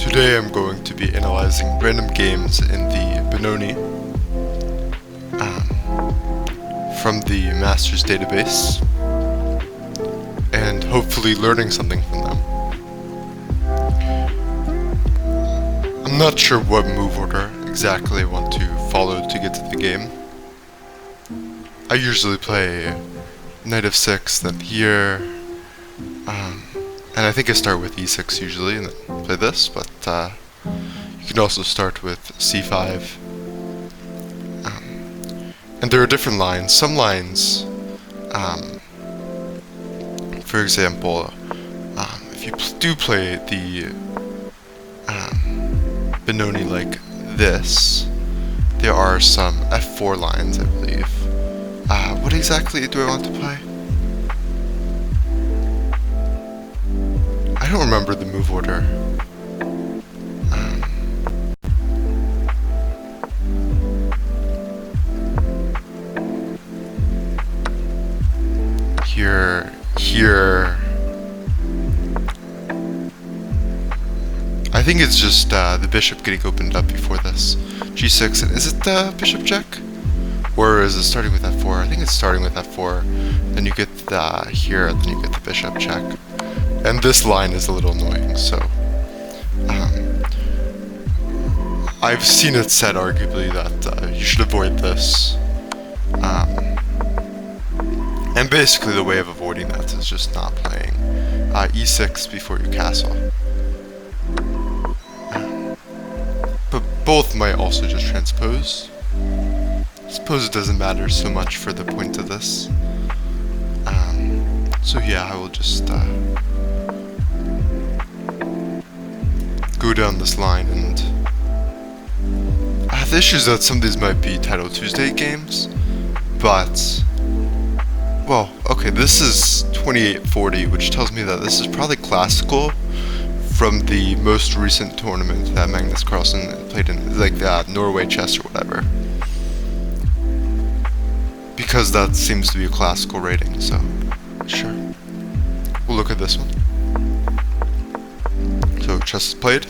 Today I'm going to be analyzing random games in the Benoni from the Masters database and hopefully learning something from them. I'm not sure what move order exactly I want to follow to get to the game. I usually play knight of 6, then here, and I think I start with e6 usually and then play this, but you can also start with c5. And there are different lines. Some lines, for example, if you do play the Benoni like this, there are some f4 lines, I believe. What exactly do I want to play? I don't remember the move order. Here. I think it's just the bishop getting opened up before this. G6, and is it the bishop check? Or is it starting with f4? I think it's starting with f4. Then you get the here, then you get the bishop check. And this line is a little annoying, so I've seen it said arguably that you should avoid this. And basically the way of avoiding that is just not playing e6 before you castle. But both might also just transpose. I suppose it doesn't matter so much for the point of this. So yeah, I will just go down this line, and I have issues that some of these might be Title Tuesday games, but well, okay, this is 2840, which tells me that this is probably classical from the most recent tournament that Magnus Carlsen played in, like Norway chess or whatever. Because that seems to be a classical rating, so sure. We'll look at this one. So chess is played.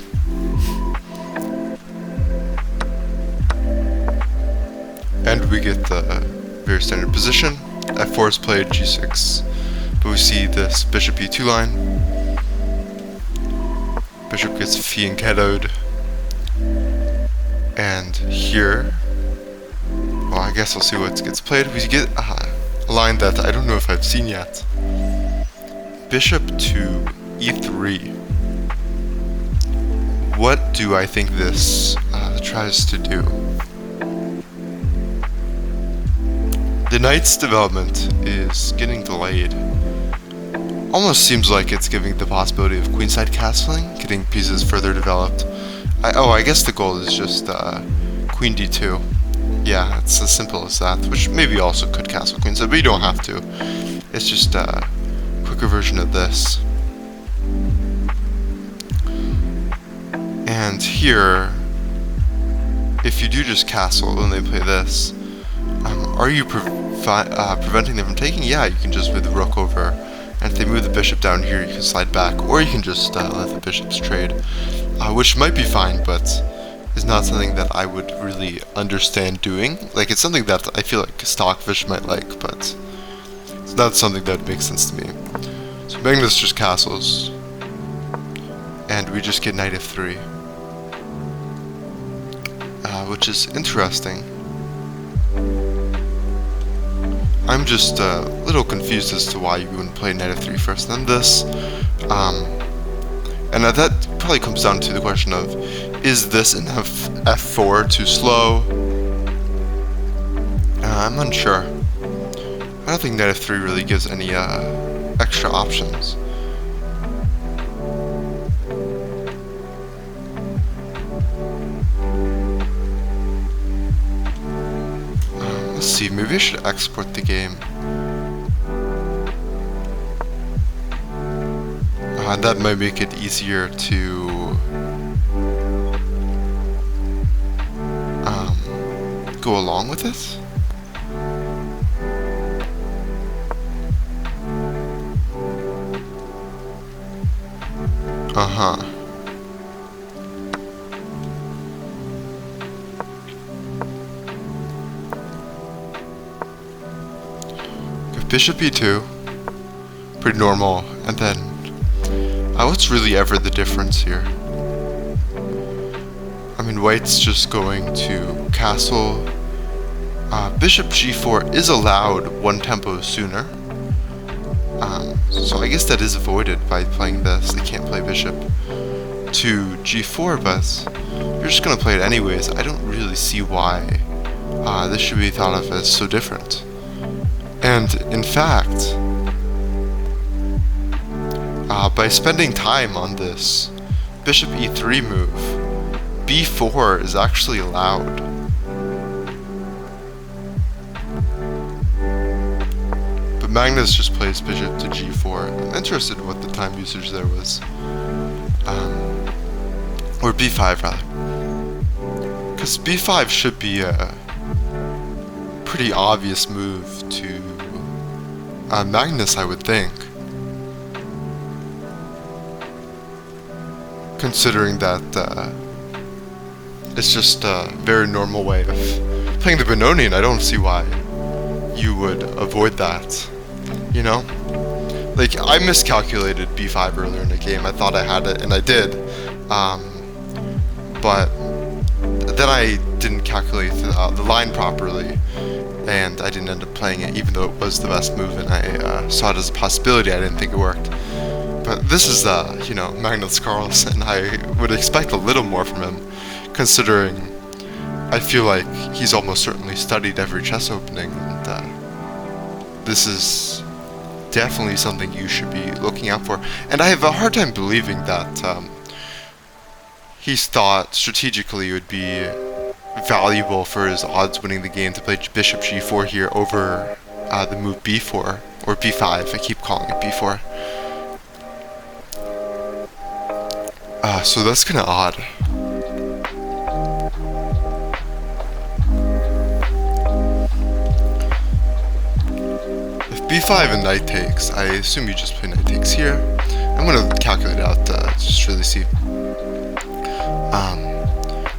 And we get the very standard position. f4 is played, g6. But we see this bishop e2 line. Bishop gets fianchettoed. And here, well, I guess I'll see what gets played. We get a line that I don't know if I've seen yet. Bishop to e3. What do I think this tries to do? The knight's development is getting delayed. Almost seems like it's giving the possibility of queenside castling, getting pieces further developed. I guess the goal is just queen d2. Yeah, it's as simple as that, which maybe also could castle queenside, but you don't have to. It's just a quicker version of this. And here, if you do just castle and they play this, are you preventing them from taking? Yeah, you can just move the rook over, and if they move the bishop down here, you can slide back, or you can just let the bishops trade, which might be fine, but is not something that I would really understand doing. Like, it's something that I feel like Stockfish might like, but it's not something that would make sense to me. So Magnus just castles, and we just get knight f3, which is interesting. I'm just a little confused as to why you wouldn't play knight f3 first, then this. And that probably comes down to the question of, is this enough f4 too slow? I'm unsure. I don't think knight f3 really gives any extra options. Let's see, maybe I should export the game. That might make it easier to go along with it. bishop e2, pretty normal, and then what's really ever the difference here? I mean, white's just going to castle. Bishop g4 is allowed one tempo sooner, so I guess that is avoided by playing this. They can't play bishop to g4, but you're just going to play it anyways. I don't really see why this should be thought of as so different. And in fact, by spending time on this bishop e3 move, b4 is actually allowed. But Magnus just plays bishop to g4. I'm interested in what the time usage there was. Or b5 rather. Because b5 should be a pretty obvious move to Magnus, I would think. Considering that it's just a very normal way of playing the Benoni, and I don't see why you would avoid that, you know? Like, I miscalculated b5 earlier in the game. I thought I had it, and I did. But then I didn't calculate the line properly, and I didn't end up playing it, even though it was the best move, and I saw it as a possibility. I didn't think it worked. But this is, you know, Magnus Carlsen. I would expect a little more from him, considering I feel like he's almost certainly studied every chess opening, and this is definitely something you should be looking out for. And I have a hard time believing that he's thought strategically it would be valuable for his odds winning the game to play bishop g4 here over the move b4, or b5, I keep calling it b4. So that's kind of odd. If b5 and knight takes, I assume you just play knight takes here. I'm going to calculate out just really see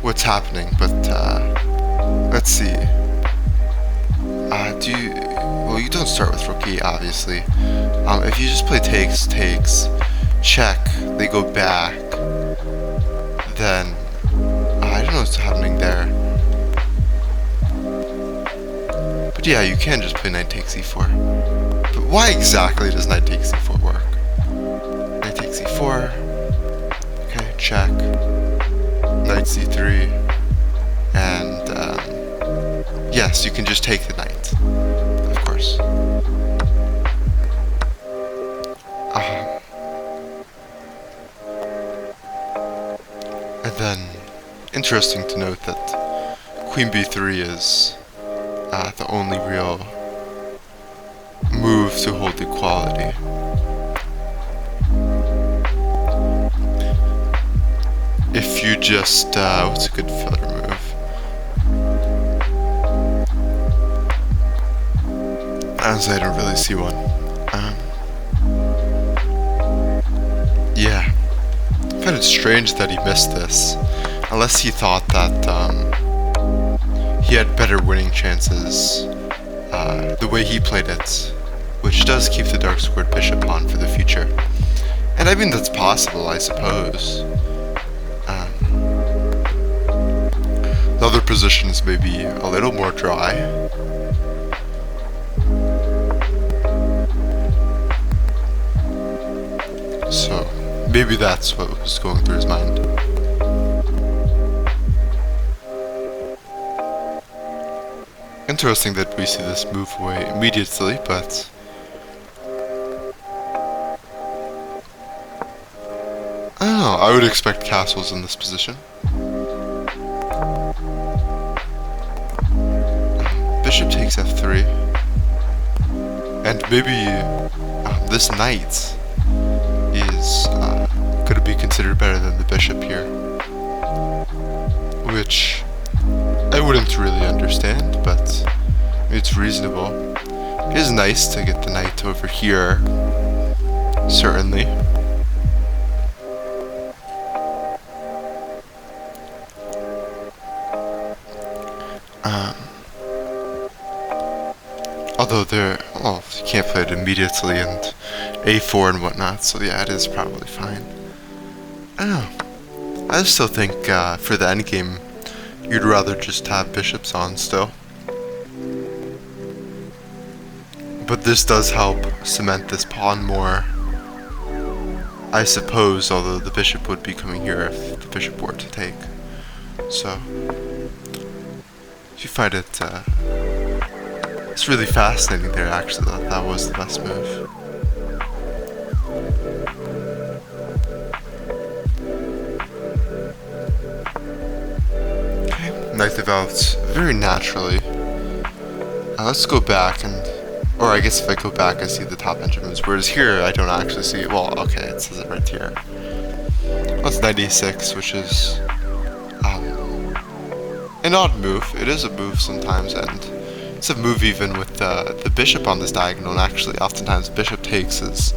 what's happening, but let's see. Well, you don't start with rook e, obviously. If you just play takes, check, they go back, then I don't know what's happening there. But yeah, you can just play knight takes e4. But why exactly does knight takes e4 work? Knight takes e4. Okay, check. Knight c3. And yes, you can just take the knight, of course. And then, interesting to note that queen b3 is the only real move to hold equality. If you just, what's a good filler move? Honestly, I don't really see one. Yeah. I find it strange that he missed this. Unless he thought that he had better winning chances the way he played it, which does keep the dark squared bishop on for the future. And I mean, that's possible, I suppose. The other positions may be a little more dry. So, maybe that's what was going through his mind. Interesting that we see this move away immediately, but I don't know, I would expect castles in this position. Bishop takes f3, and maybe this knight is going to be considered better than the bishop here, which I wouldn't really understand, but it's reasonable. It is nice to get the knight over here, certainly. Although they're, well, you can't play it immediately and a4 and whatnot, so yeah, it is probably fine. I don't know. I still think for the endgame, you'd rather just have bishops on still. But this does help cement this pawn more, I suppose, although the bishop would be coming here if the bishop were to take. So, you find it, it's really fascinating there actually that that was the best move. Okay, knight develops very naturally. Let's go back and, or I guess if I go back I see the top engine moves, whereas here I don't actually see it. Well, okay, it says it right here. That's knight e6, which is an odd move. It is a move sometimes, and it's a move even with the bishop on this diagonal, and actually oftentimes bishop takes is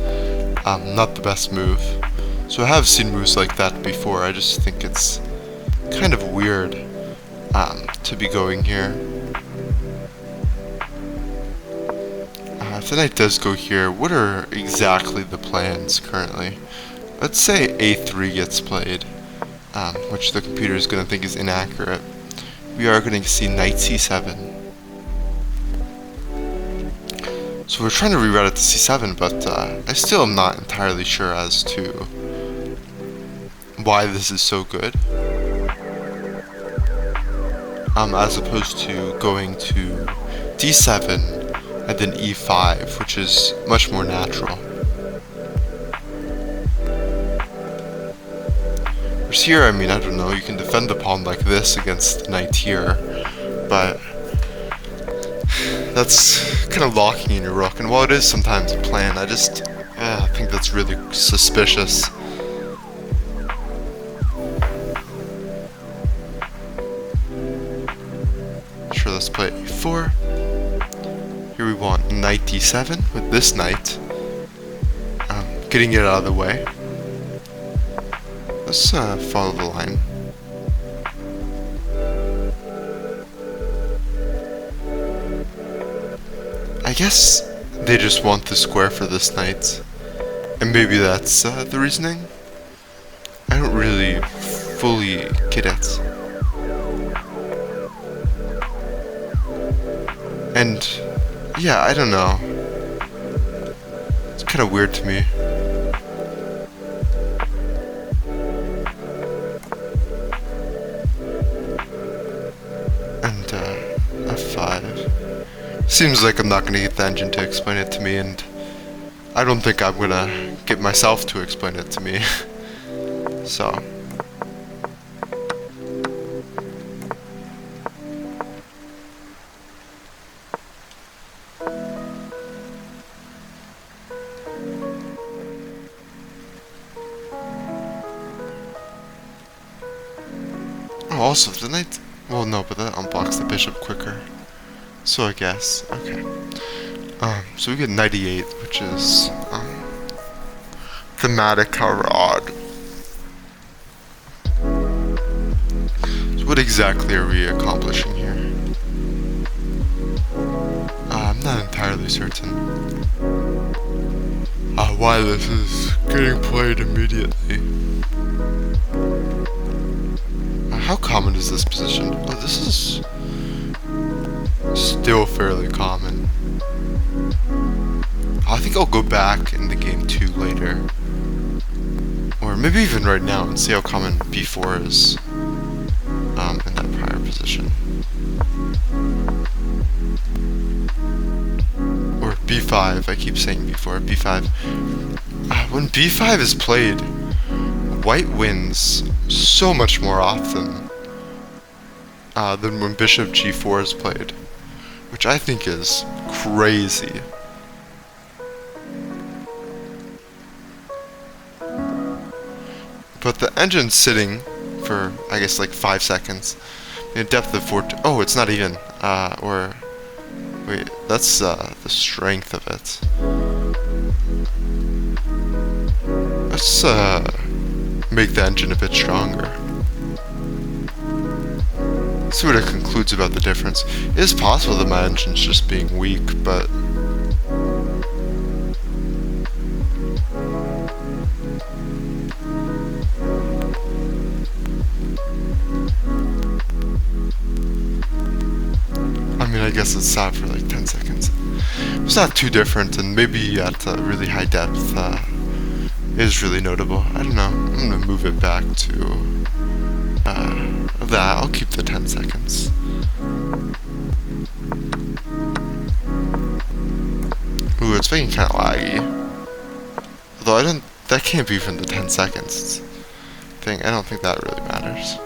not the best move. So I have seen moves like that before. I just think it's kind of weird to be going here. If the knight does go here, what are exactly the plans currently? Let's say a3 gets played, which the computer is going to think is inaccurate. We are going to see knight c7. So we're trying to reroute it to c7, but I still am not entirely sure as to why this is so good. As opposed to going to d7 and then e5, which is much more natural. Whereas here, I mean, I don't know, you can defend the pawn like this against the knight here, but that's kind of locking in your rook, and while it is sometimes a plan, I just think that's really suspicious. Sure, let's play e4. Here we want knight d7 with this knight, getting it out of the way. Let's follow the line. I guess they just want the square for this knight, and maybe that's the reasoning. I don't really fully get it. And yeah, I don't know. It's kind of weird to me. And f5. Seems like I'm not going to get the engine to explain it to me, and I don't think I'm going to get myself to explain it to me. So. Oh, also the knight. Well, no, but that unblocks the bishop quicker. So I guess okay. So we get knight e8, which is thematic, however odd. So what exactly are we accomplishing here? I'm not entirely certain why this is getting played immediately. How common is this position? Oh, this is still fairly common. I think I'll go back in the game 2 later. Or maybe even right now and see how common b4 is in that prior position. Or b5, I keep saying b4, b5. When b5 is played, white wins so much more often than when bishop g4 is played, which I think is crazy. But the engine's sitting for, I guess, like 5 seconds. In depth of 4. Oh, it's not even. Or wait, that's the strength of it. Let's make the engine a bit stronger. see what it concludes about the difference. It is possible that my engine's just being weak, but I mean, I guess it sat for like 10 seconds. It's not too different, and maybe at really high depth is really notable. I don't know. I'm gonna move it back to that. I'll keep the 10 seconds. Ooh, it's being kind of laggy. Although I don't. That can't be from the 10 seconds thing. I don't think that really matters.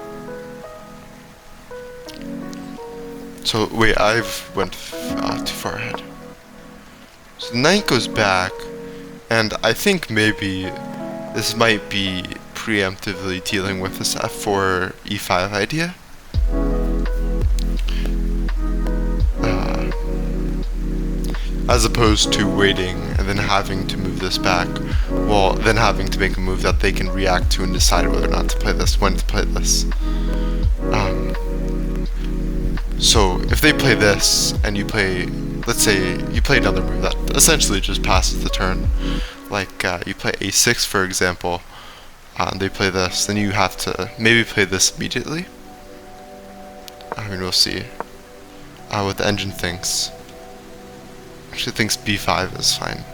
So wait, I've went too far ahead. So knight goes back, and I think maybe this might be preemptively dealing with this f4 e5 idea. As opposed to waiting and then having to move this back, well, then having to make a move that they can react to and decide whether or not to play this, when to play this. So if they play this and you play, let's say you play another move that essentially just passes the turn, like you play a6 for example, and they play this, then you have to maybe play this immediately. I mean, we'll see what the engine thinks. Actually thinks b5 is fine.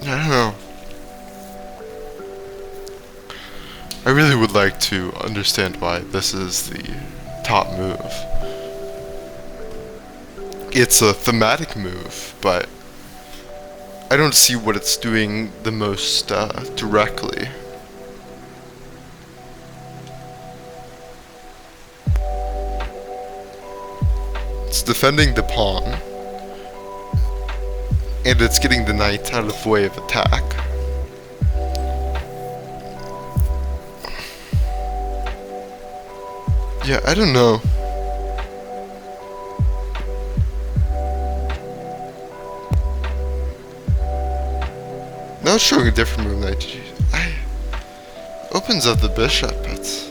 I don't know. I really would like to understand why this is the top move. It's a thematic move, but I don't see what it's doing the most directly. It's defending the pawn, and it's getting the knight out of the way of attack. Yeah, I don't know. Now it's showing a different move, knight to g. Opens up the bishop. It's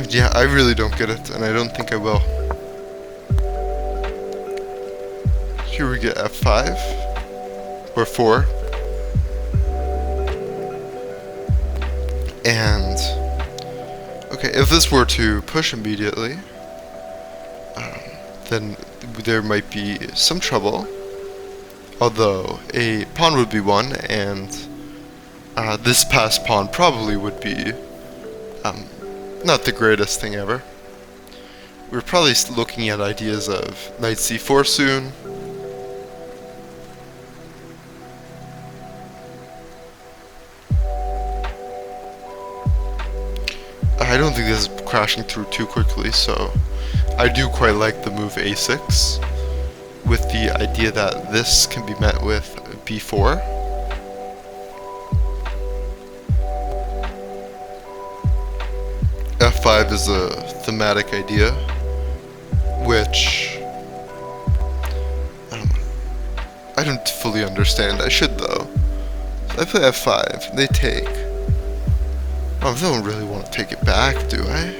yeah, I really don't get it, and I don't think I will. Here we get f5, or 4. And, okay, if this were to push immediately, then there might be some trouble. Although, a pawn would be won, and this passed pawn probably would be not the greatest thing ever. We're probably looking at ideas of knight c4 soon. I don't think this is crashing through too quickly, so I do quite like the move a6, with the idea that this can be met with b4. f5 is a thematic idea, which I don't fully understand. I should though. So I play f5, they take. I don't really want to take it back, do I?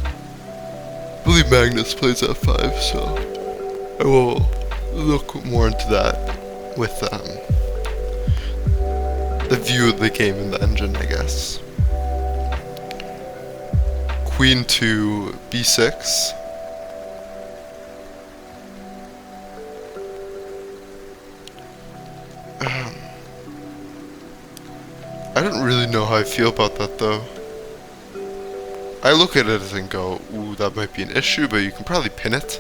I believe Magnus plays f5, so I will look more into that with the view of the game in the engine, I guess. Queen to b6. I don't really know how I feel about that though. I look at it and go, ooh, that might be an issue, but you can probably pin it.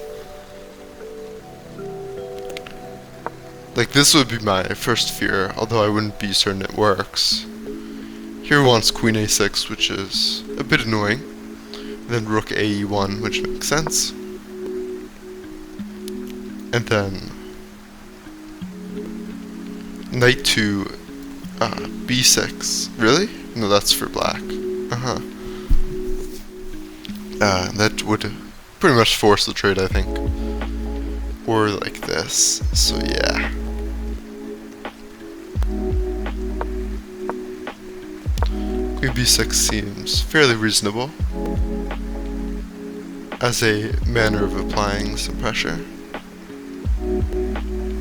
Like, this would be my first fear, although I wouldn't be certain it works. Here wants queen a6, which is a bit annoying. Then rook ae1, which makes sense. And then knight to b6. Really? No, that's for black. That would pretty much force the trade, I think. Or like this. So yeah. b6 seems fairly reasonable as a manner of applying some pressure.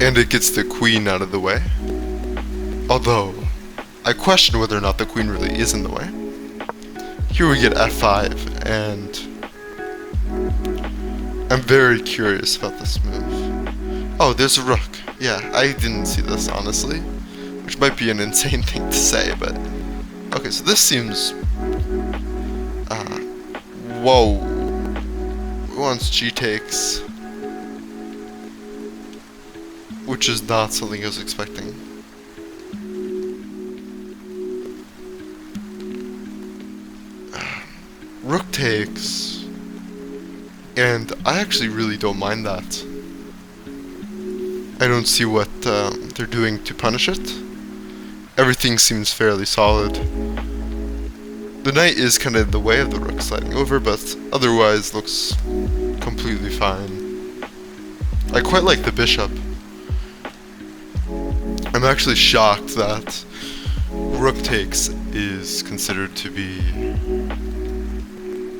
And it gets the queen out of the way. Although, I question whether or not the queen really is in the way. Here we get f5, and I'm very curious about this move. Oh, there's a rook. Yeah, I didn't see this, honestly. Which might be an insane thing to say, but... Okay, so this seems... whoa. Once g takes... which is not something I was expecting. Rook takes... and I actually really don't mind that. I don't see what they're doing to punish it. Everything seems fairly solid. The knight is kind of in the way of the rook sliding over, but otherwise looks completely fine. I quite like the bishop. I'm actually shocked that rook takes is considered to be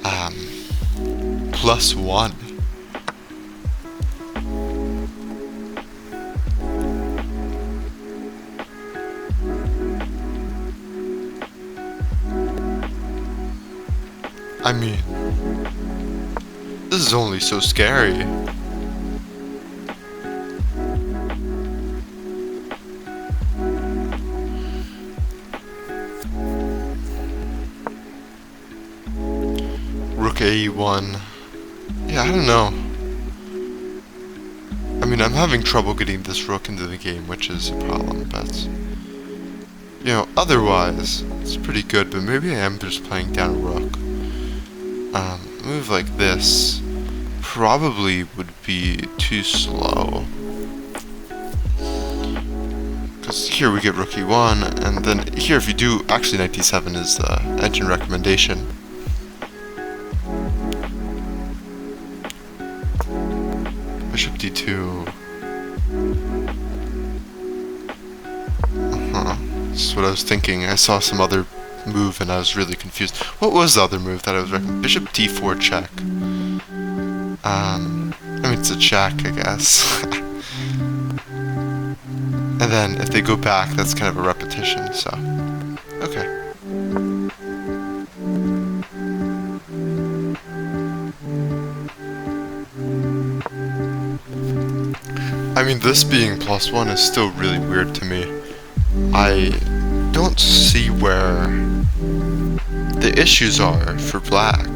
+1. I mean, this is only so scary. Rook a1. Yeah, I don't know. I mean, I'm having trouble getting this rook into the game, which is a problem, but... you know, otherwise, it's pretty good, but maybe I am just playing down a rook. A move like this probably would be too slow. Because here we get rook e1, and then here if you do, actually knight d7 is the engine recommendation. Bishop d2. This is what I was thinking. I saw some other move and I was really confused. What was the other move that I was recommending? Bishop d4 check. I mean, it's a check, I guess. And then if they go back, that's kind of a repetition, so... okay. I mean, this being +1 is still really weird to me. I don't see where the issues are for black.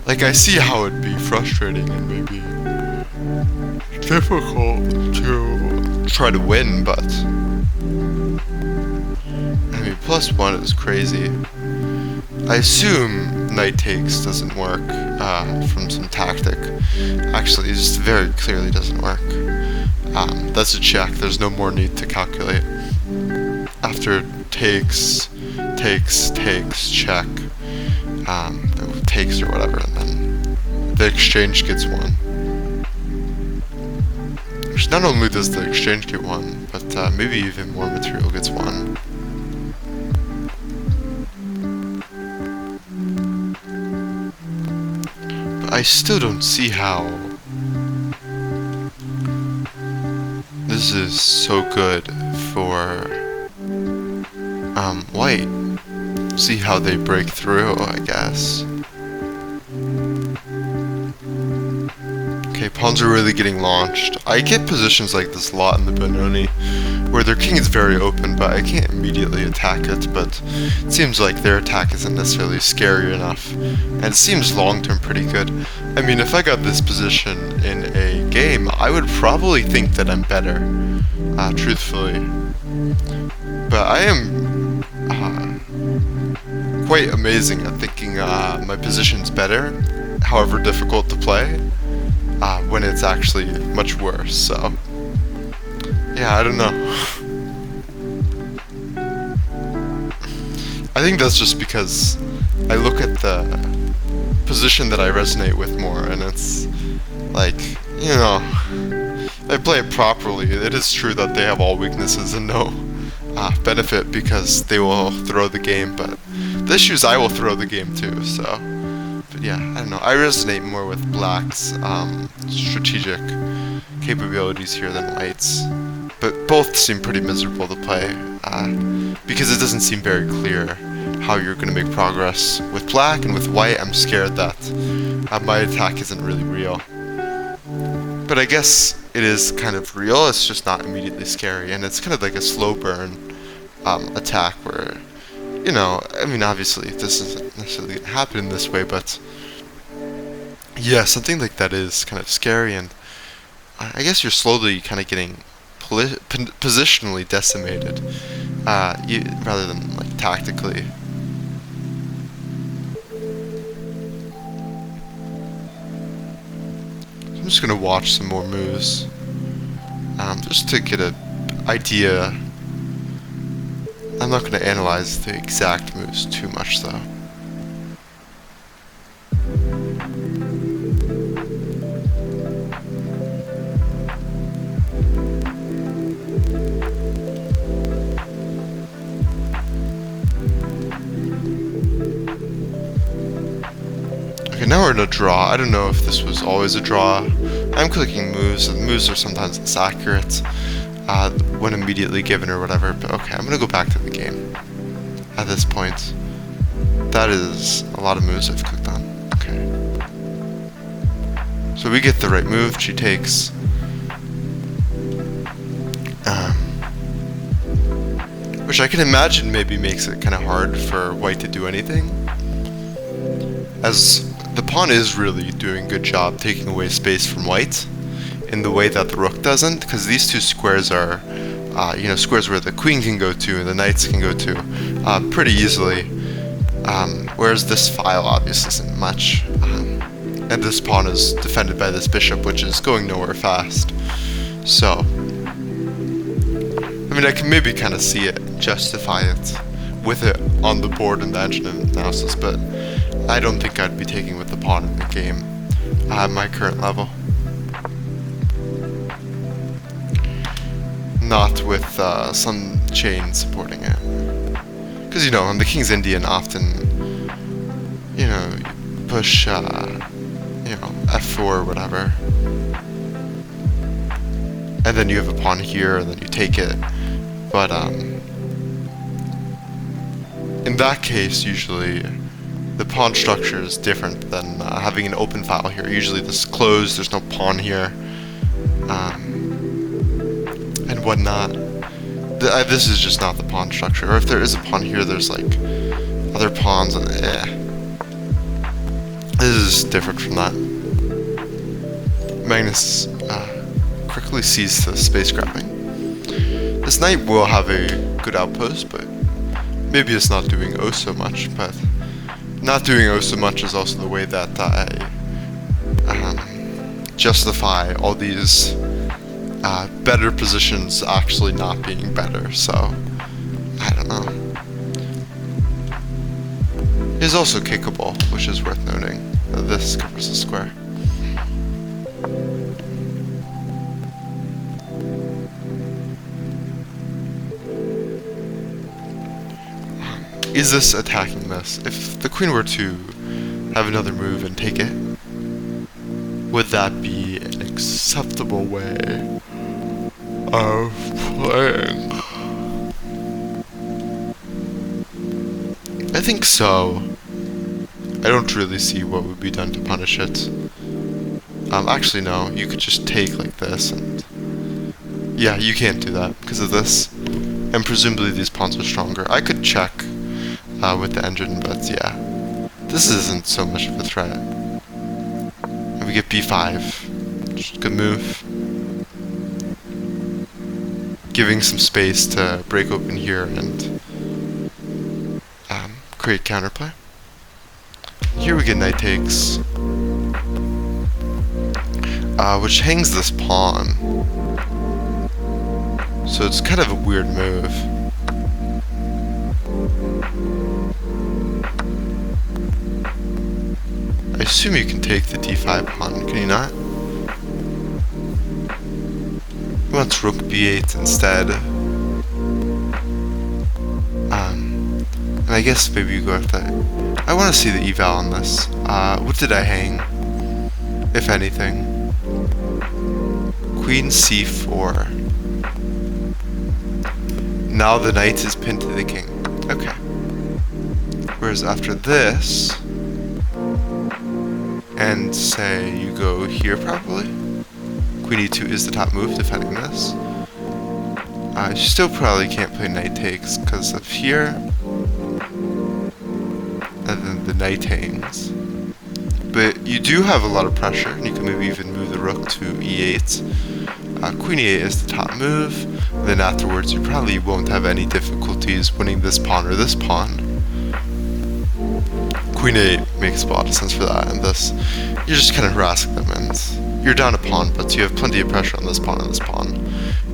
Like, I see how it'd be frustrating and maybe difficult to try to win, but I mean, +1 is crazy. I assume knight takes doesn't work from some tactic. Actually, it just very clearly doesn't work. That's a check. There's no more need to calculate. After takes, check, takes or whatever, and then the exchange gets won. Which not only does the exchange get won, but maybe even more material gets won. But I still don't see how this is so good for white. See how they break through, I guess. Okay, pawns are really getting launched. I get positions like this a lot in the Benoni, where their king is very open, but I can't immediately attack it, but it seems like their attack isn't necessarily scary enough, and it seems long-term pretty good. I mean, if I got this position in a game, I would probably think that I'm better, truthfully. But I am quite amazing at thinking my position's better, however difficult to play, when it's actually much worse, so... yeah, I don't know. I think that's just because I look at the position that I resonate with more, and it's like, you know, if I play it properly, it is true that they have all weaknesses and no benefit because they will throw the game, but the issue is I will throw the game too, so. But yeah, I don't know. I resonate more with black's strategic capabilities here than white's. But both seem pretty miserable to play because it doesn't seem very clear how you're going to make progress with black, and with white I'm scared that my attack isn't really real. But I guess it is kind of real, it's just not immediately scary, and it's kind of like a slow burn attack where, you know, I mean obviously this isn't necessarily going to happen in this way, but yeah, something like that is kind of scary, and I guess you're slowly kind of getting positionally decimated rather than like tactically. I'm just gonna watch some more moves just to get an idea. I'm not gonna analyze the exact moves too much though. Okay, now we're in a draw. I don't know if this was always a draw. I'm clicking moves, and moves are sometimes less accurate when immediately given or whatever, but okay, I'm gonna go back to the game at this point. That is a lot of moves I've clicked on. Okay. So we get the right move, she takes. Which I can imagine maybe makes it kind of hard for white to do anything, as the pawn is really doing a good job taking away space from white in the way that the rook doesn't, because these two squares are, you know, squares where the queen can go to and the knights can go to pretty easily, whereas this file obviously isn't much, and this pawn is defended by this bishop, which is going nowhere fast. So, I mean, I can maybe kind of see it, justify it with it on the board in the engine analysis, but I don't think I'd be taking with the pawn in the game at my current level. Not with some chain supporting it. Because, you know, on the King's Indian often, you know, you push, you know, f4 or whatever. And then you have a pawn here, and then you take it. But, in that case, usually, the pawn structure is different than having an open file here. Usually this is closed, there's no pawn here, and whatnot. This is just not the pawn structure. Or if there is a pawn here, there's like other pawns, and This is different from that. Magnus quickly sees the space grabbing. This knight will have a good outpost, but maybe it's not doing oh so much, but not doing oh so much is also the way that I justify all these better positions actually not being better, so I don't know. It is also kickable, which is worth noting. This covers the square. Is this attacking this? If the queen were to have another move and take it, would that be an acceptable way of playing? I think so. I don't really see what would be done to punish it. Actually no, you could just take like this, and yeah, you can't do that because of this. And presumably these pawns are stronger. I could check with the engine, but yeah, this isn't so much of a threat. And we get b5, just a good move. Giving some space to break open here and create counterplay. Here we get knight takes, which hangs this pawn. So it's kind of a weird move. I assume you can take the d5 pawn, can you not? He wants rook b8 instead. I guess maybe you go with that. I want to see the eval on this. What did I hang? If anything. Queen c4. Now the knight is pinned to the king. Okay. Whereas after this, and say you go here probably. Queen e2 is the top move, defending this. You still probably can't play knight takes because of here. And then the knight hangs. But you do have a lot of pressure, and you can maybe even move the rook to e8. Queen e8 is the top move. Then afterwards you probably won't have any difficulties winning this pawn or this pawn. Queen e8 makes a lot of sense for that, and this, you're just kind of harassing them, and you're down a pawn, but you have plenty of pressure on this pawn and this pawn.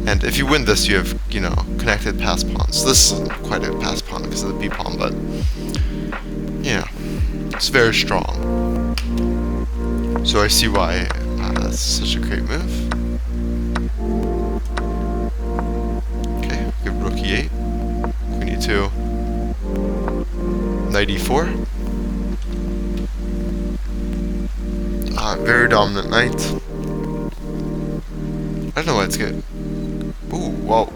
And if you win this, you have, you know, connected pass pawns. This isn't quite a pass pawn because of the b pawn, but, you know, it's very strong. So I see why that's such a great move. Okay, give rook e8, queen e2, knight e4. Very dominant knight. I don't know why it's good. Ooh, whoa.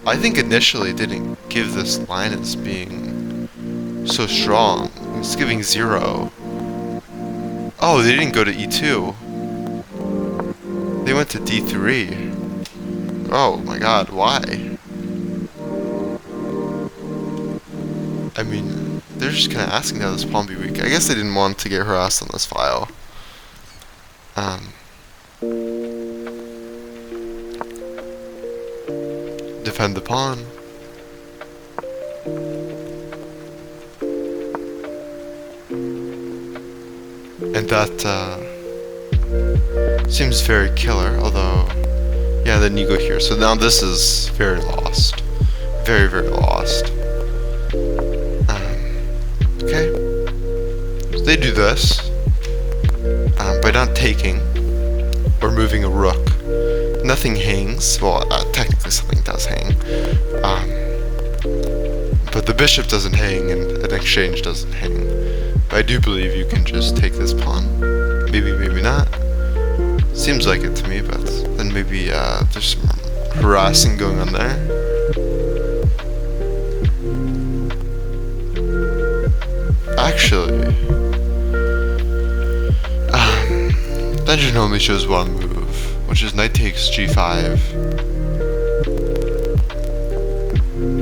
I think initially it didn't give this line as being so strong. It's giving 0. Oh, they didn't go to e2. They went to d3. Oh my god, why? I mean, they're just kind of asking that this pawn be weak. I guess they didn't want to get harassed on this file. Defend the pawn. And that seems very killer, although, yeah, then you go here. So now this is very lost. Very, very lost. Okay. So they do this by not taking or moving a rook. Nothing hangs. Well, technically something does hang. But the bishop doesn't hang and an exchange doesn't hang. But I do believe you can just take this pawn. Maybe, maybe not. Seems like it to me, but then maybe there's some harassing going on there. Actually, Dungeon only shows one move, which is knight takes g5.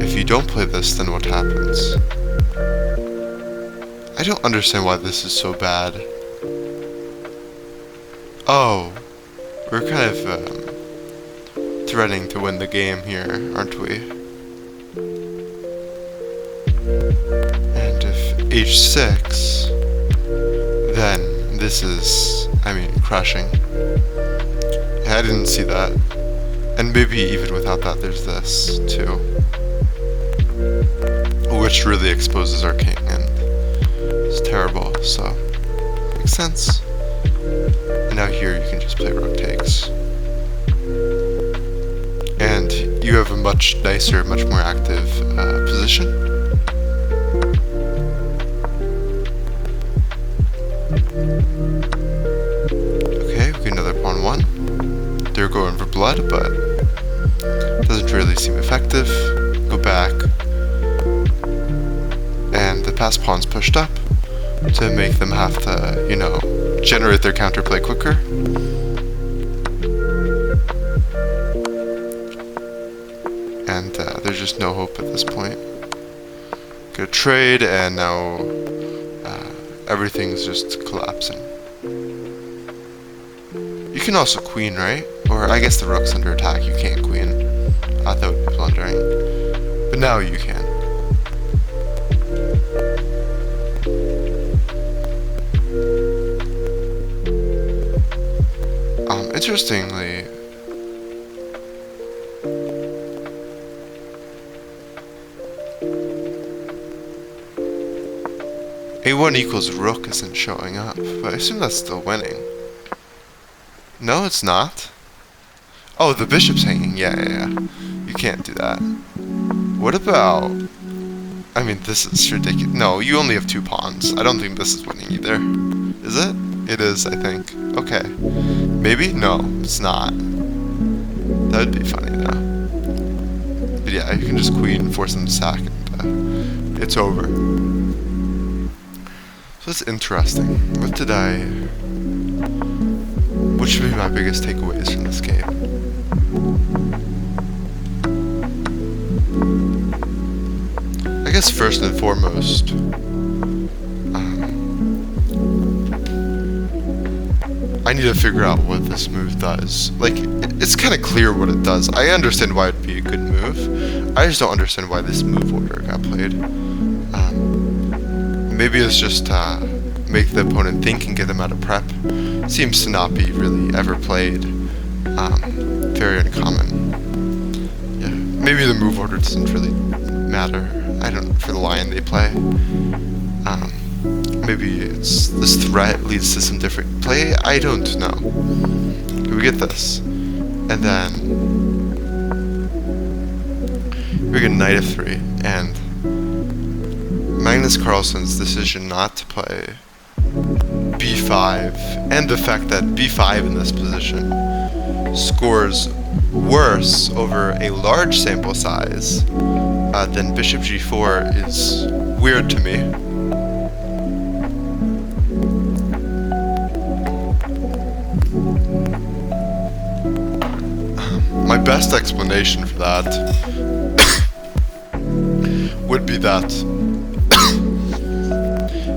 If you don't play this, then what happens? I don't understand why this is so bad. Oh, we're kind of threatening to win the game here, aren't we? And if h6, then this is, I mean, crushing. Yeah, I didn't see that. And maybe even without that, there's this too, which really exposes our king, and it's terrible. So makes sense. And now here you can just play rook takes, and you have a much nicer, much more active position. Okay, we get another pawn 1. They're going for blood, but doesn't really seem effective. Go back, and the pass pawn's pushed up to make them have to, you know, generate their counterplay quicker. And there's just no hope at this point. Get a trade, and now everything's just collapsing. You can also queen, right? Or I guess the rook's under attack, you can't queen. I thought that would be blundering. But now you can. Interestingly, a1 equals rook isn't showing up, but I assume that's still winning. No, it's not. Oh, the bishop's hanging. Yeah. You can't do that. What about I mean, this is ridiculous. No, you only have 2 pawns. I don't think this is winning either. Is it? It is, I think. Okay. Maybe? No, it's not. That would be funny, though. But yeah, you can just queen, force him to sack, and it's over. So that's interesting. What should be my biggest takeaways from this game? I guess first and foremost, I need to figure out what this move does. Like, it's kind of clear what it does. I understand why it'd be a good move. I just don't understand why this move order got played. Maybe it's just make the opponent think and get them out of prep. Seems to not be really ever played. Very uncommon. Yeah, maybe the move order doesn't really matter. I don't know, for the lion they play. Maybe it's this threat leads to some different play. I don't know. We get this, and then we get knight f3, and Magnus Carlsen's decision not to play b5, and the fact that b5 in this position scores worse over a large sample size than bishop g4 is weird to me. My best explanation for that would be that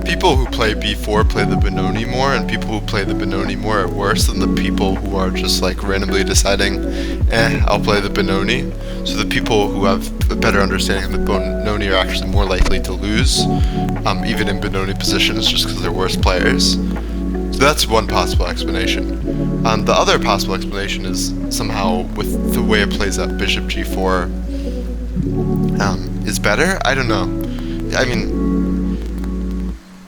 people who play b4 play the benoni more, and people who play the benoni more are worse than the people who are just like randomly deciding, I'll play the benoni. So the people who have a better understanding of the benoni are actually more likely to lose, even in benoni positions, just because they're worse players. So that's one possible explanation. The other possible explanation is somehow with the way it plays out, bishop g4 is better. I don't know. I mean,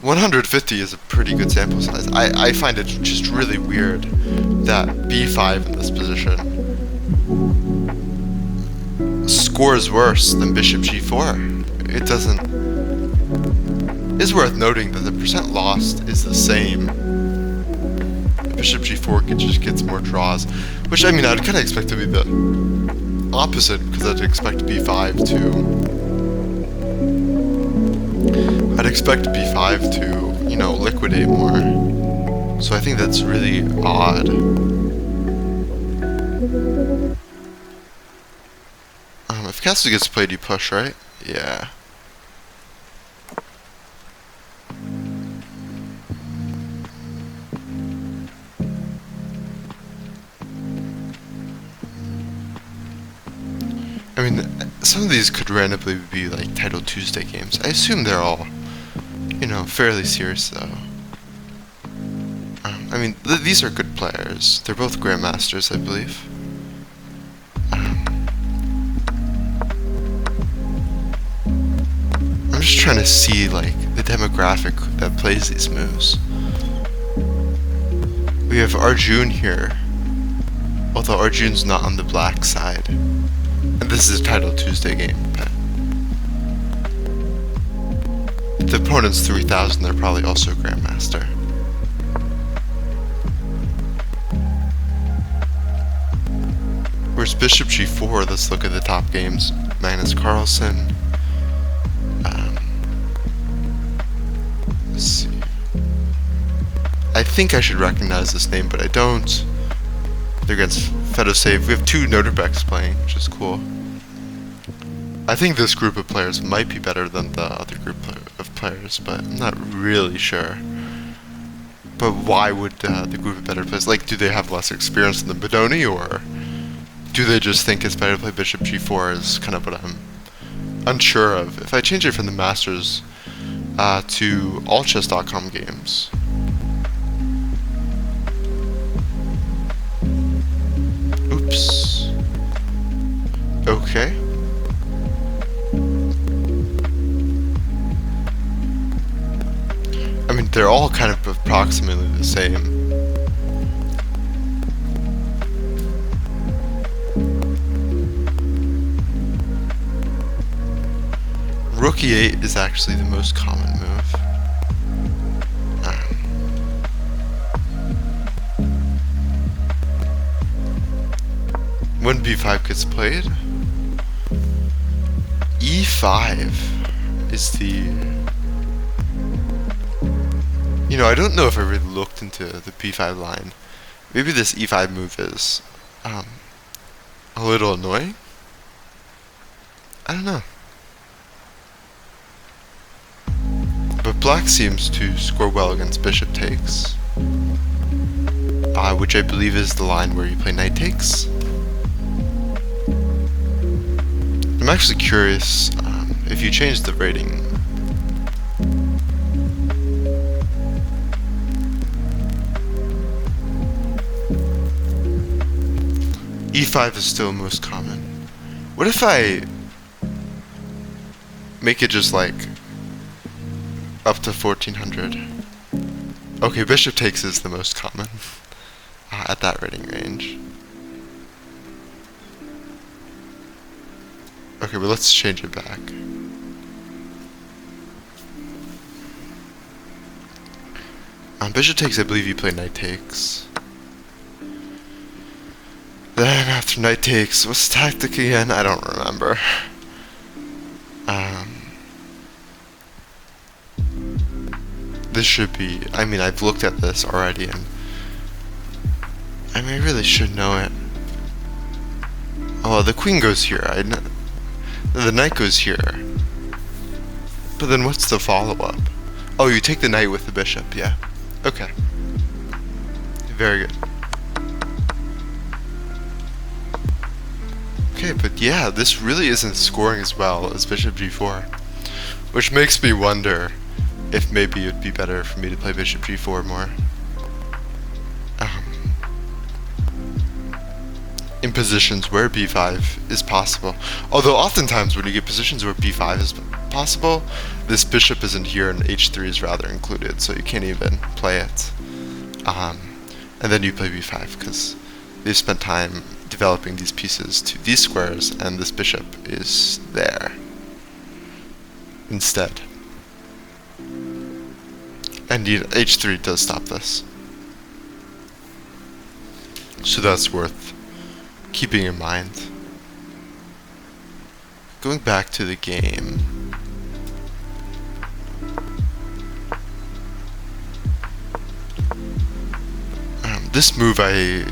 150 is a pretty good sample size. I find it just really weird that b5 in this position scores worse than bishop g4. It doesn't. It's worth noting that the percent lost is the same. Bishop g4 just gets more draws, which I mean I'd kind of expect to be the opposite, because I'd expect b5 to, you know, liquidate more. So I think that's really odd. If castle gets played, you push, right? Yeah. I mean, some of these could randomly be like Title Tuesday games. I assume they're all, you know, fairly serious though. I mean, these are good players. They're both grandmasters, I believe. I'm just trying to see like the demographic that plays these moves. We have Arjun here, although Arjun's not on the black side. And this is a Title Tuesday game. If the opponent's 3000, they're probably also Grandmaster. Where's Bishop G4? Let's look at the top games. Magnus Carlsen. Let's see. I think I should recognize this name, but I don't. They're against Fedosave. We have 2 Noterbecks playing, which is cool. I think this group of players might be better than the other group of players, but I'm not really sure. But why would the group of better players, like, do they have less experience than the benoni, or do they just think it's better to play Bishop G4 is kind of what I'm unsure of. If I change it from the Masters to allchess.com games, oops. Okay. I mean, they're all kind of approximately the same. Rook Rook e8 is actually the most common move. When b5 gets played, e5 is the... You know, I don't know if I really looked into the b5 line. Maybe this e5 move is a little annoying? I don't know. But black seems to score well against bishop takes, which I believe is the line where you play knight takes. I'm actually curious if you change the rating. e5 is still most common. What if I make it just like up to 1400? Okay, bishop takes is the most common at that rating range. Okay, but let's change it back. Bishop takes, I believe you play knight takes. Then after knight takes, what's the tactic again? I don't remember. This should be, I mean, I've looked at this already, and I mean, I really should know it. Oh, the queen goes here. The knight goes here. But then what's the follow-up? Oh, you take the knight with the bishop, yeah. Okay. Very good. Okay, but yeah, this really isn't scoring as well as bishop g4. Which makes me wonder if maybe it would be better for me to play bishop g4 more. In positions where b5 is possible. Although oftentimes when you get positions where b5 is possible, this bishop isn't here and h3 is rather included, so you can't even play it. And then you play b5 because they've spent time developing these pieces to these squares, and this bishop is there instead. And h3 does stop this. So that's worth keeping in mind. Going back to the game. This move I'm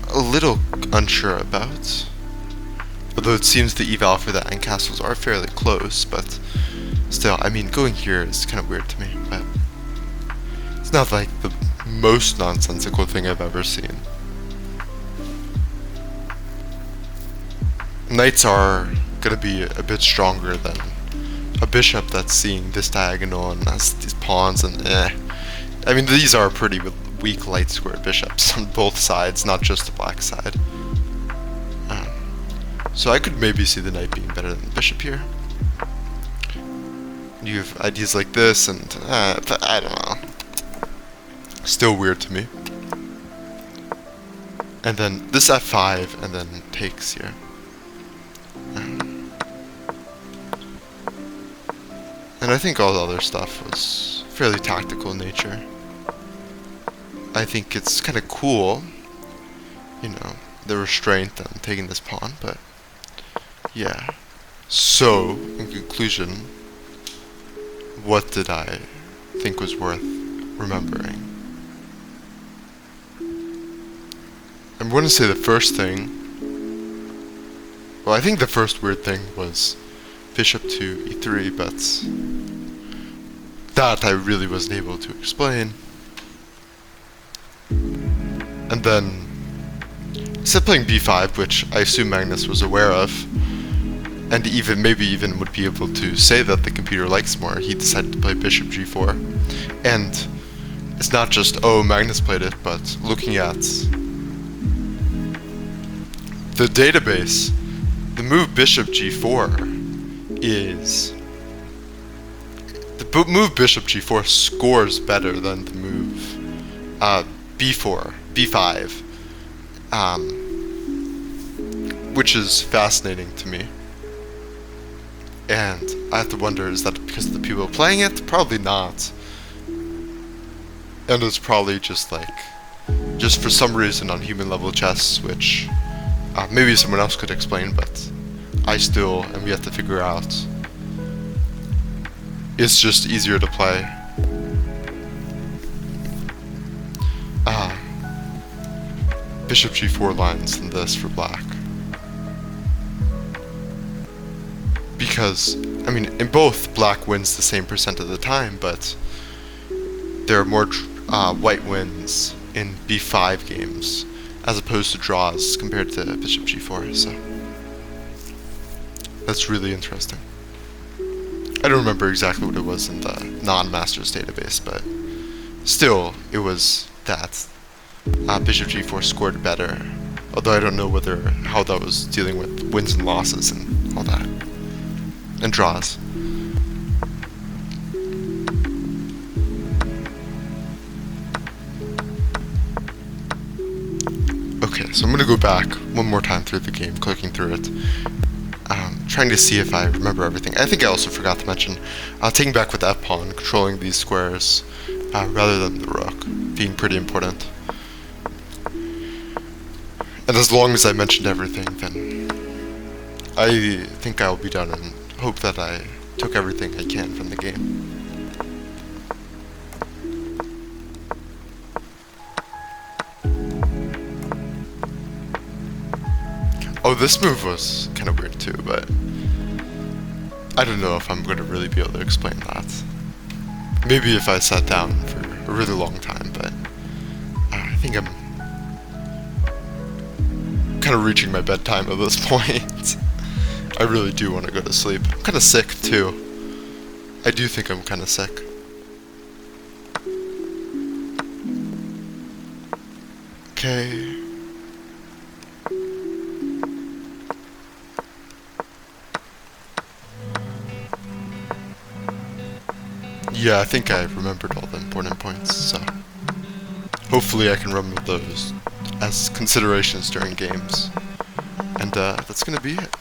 a little unsure about. Although it seems the eval for the end castles are fairly close, but still, I mean, going here is kind of weird to me, but it's not like the most nonsensical thing I've ever seen. Knights are gonna be a bit stronger than a bishop that's seeing this diagonal and has these pawns and I mean, these are pretty weak light square bishops on both sides, not just the black side. So I could maybe see the knight being better than the bishop here. You have ideas like this, and I don't know. Still weird to me. And then this f5, and then takes here. And I think all the other stuff was fairly tactical in nature. I think it's kind of cool, you know, the restraint on taking this pawn, but yeah. So, in conclusion, what did I think was worth remembering? I'm going to say the first thing, well, I think the first weird thing was bishop to e3, but that I really wasn't able to explain. And then, instead of playing b5, which I assume Magnus was aware of, and maybe even would be able to say that the computer likes more, he decided to play bishop g4. And it's not just, oh, Magnus played it, but looking at the database, the move bishop g4 is... The move bishop g4 scores better than the move b5, which is fascinating to me. And I have to wonder, is that because of the people playing it? Probably not. And it's probably just like, just for some reason on human level chess, which maybe someone else could explain, but I still am yet to figure out. It's just easier to play. Bishop g4 lines than this for black. Because, I mean, in both, black wins the same percent of the time, but there are more white wins in b5 games as opposed to draws compared to bishop g4, so that's really interesting. I don't remember exactly what it was in the non-masters database, but still, it was that bishop g4 scored better, although I don't know how that was dealing with wins and losses and all that, and draws. Okay, so I'm going to go back one more time through the game, clicking through it, trying to see if I remember everything. I think I also forgot to mention taking back with that pawn, controlling these squares rather than the rook, being pretty important. And as long as I mentioned everything, then I think I'll be done and hope that I took everything I can from the game. Oh, this move was kind of weird too, but I don't know if I'm going to really be able to explain that. Maybe if I sat down for a really long time, but I think I'm kind of reaching my bedtime at this point. I really do want to go to sleep. I'm kind of sick too. I do think I'm kind of sick. Okay. Yeah, I think I remembered all the important points, so hopefully I can remember those as considerations during games. And that's gonna be it.